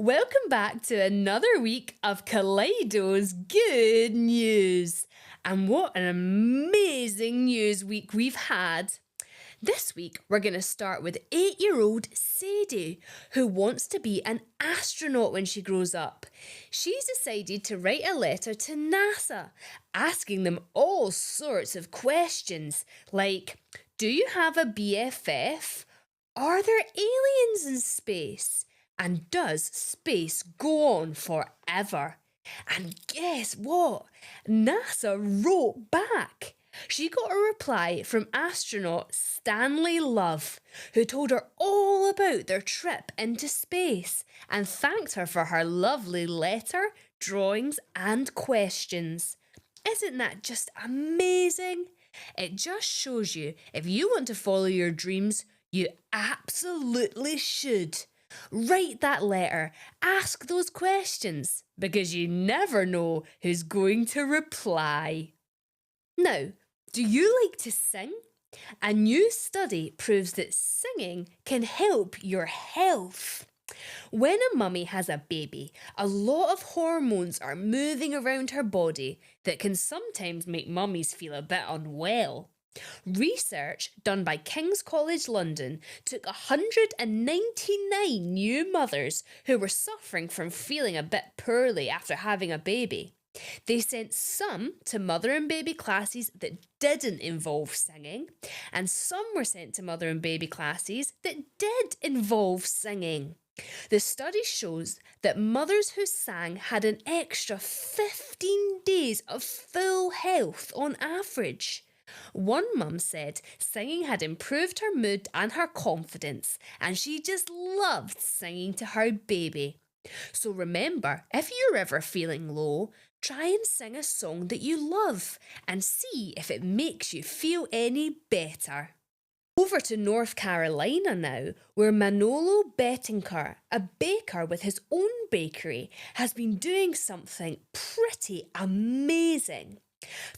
Welcome back to another week of Kaleido's good news. And what an amazing news week we've had. This week, we're going to start with 8-year-old Sadie, who wants to be an astronaut when she grows up. She's decided to write a letter to NASA, asking them all sorts of questions, like, do you have a BFF? Are there aliens in space? And does space go on forever? And guess what? NASA wrote back. She got a reply from astronaut Stanley Love, who told her all about their trip into space and thanked her for her lovely letter, drawings, and questions. Isn't that just amazing? It just shows you if you want to follow your dreams, you absolutely should. Write that letter, ask those questions, because you never know who's going to reply. Now, do you like to sing? A new study proves that singing can help your health. When a mummy has a baby, a lot of hormones are moving around her body that can sometimes make mummies feel a bit unwell. Research done by King's College London took 199 new mothers who were suffering from feeling a bit poorly after having a baby. They sent some to mother and baby classes that didn't involve singing, and some were sent to mother and baby classes that did involve singing. The study shows that mothers who sang had an extra 15 days of full health on average. One mum said singing had improved her mood and her confidence, and she just loved singing to her baby. So remember, if you're ever feeling low, try and sing a song that you love and see if it makes you feel any better. Over to North Carolina now, where Manolo Bettinker, a baker with his own bakery, has been doing something pretty amazing.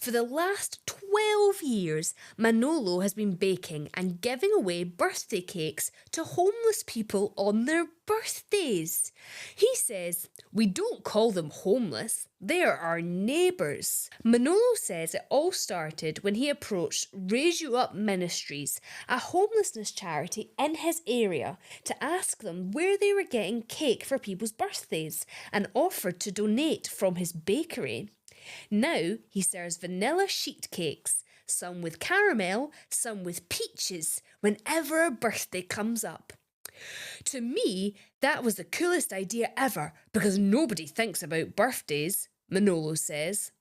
For the last 12 years, Manolo has been baking and giving away birthday cakes to homeless people on their birthdays. He says, we don't call them homeless, they are our neighbours. Manolo says it all started when he approached Raise You Up Ministries, a homelessness charity in his area, to ask them where they were getting cake for people's birthdays and offered to donate from his bakery. Now he serves vanilla sheet cakes, some with caramel, some with peaches, whenever a birthday comes up. To me, that was the coolest idea ever because nobody thinks about birthdays, Manolo says.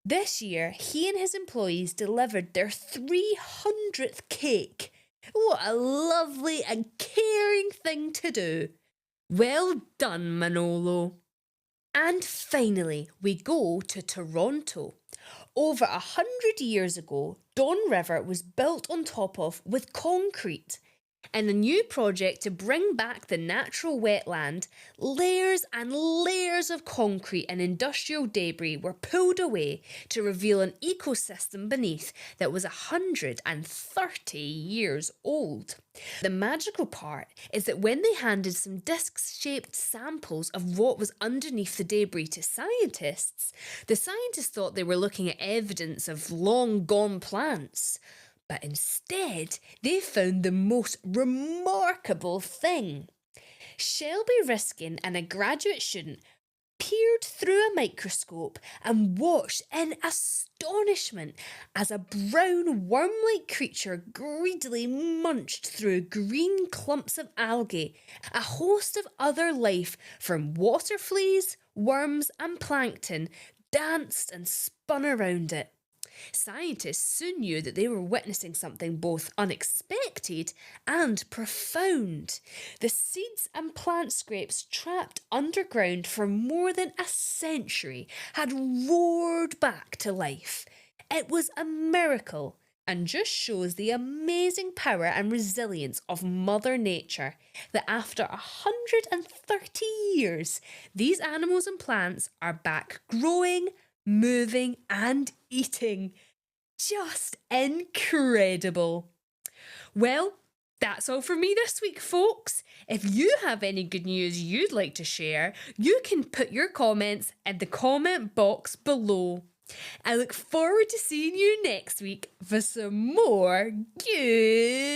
This year, he and his employees delivered their 300th cake. What a lovely and caring thing to do. Well done, Manolo. And finally, we go to Toronto. Over 100 years ago, Don River was built on top of with concrete. In a new project to bring back the natural wetland, layers and layers of concrete and industrial debris were pulled away to reveal an ecosystem beneath that was 130 years old. The magical part is that when they handed some disc-shaped samples of what was underneath the debris to scientists, the scientists thought they were looking at evidence of long-gone plants. But instead, they found the most remarkable thing. Shelby Riskin and a graduate student peered through a microscope and watched in astonishment as a brown worm-like creature greedily munched through green clumps of algae, a host of other life from water fleas, worms and plankton danced and spun around it. Scientists soon knew that they were witnessing something both unexpected and profound. The seeds and plant scrapes trapped underground for more than a century had roared back to life. It was a miracle and just shows the amazing power and resilience of Mother Nature that after 130 years, these animals and plants are back growing, moving and eating. Just incredible. Well, That's all for me this week, folks. If you have any good news you'd like to share, you can put your comments in the comment box below. I look forward to seeing you next week for some more good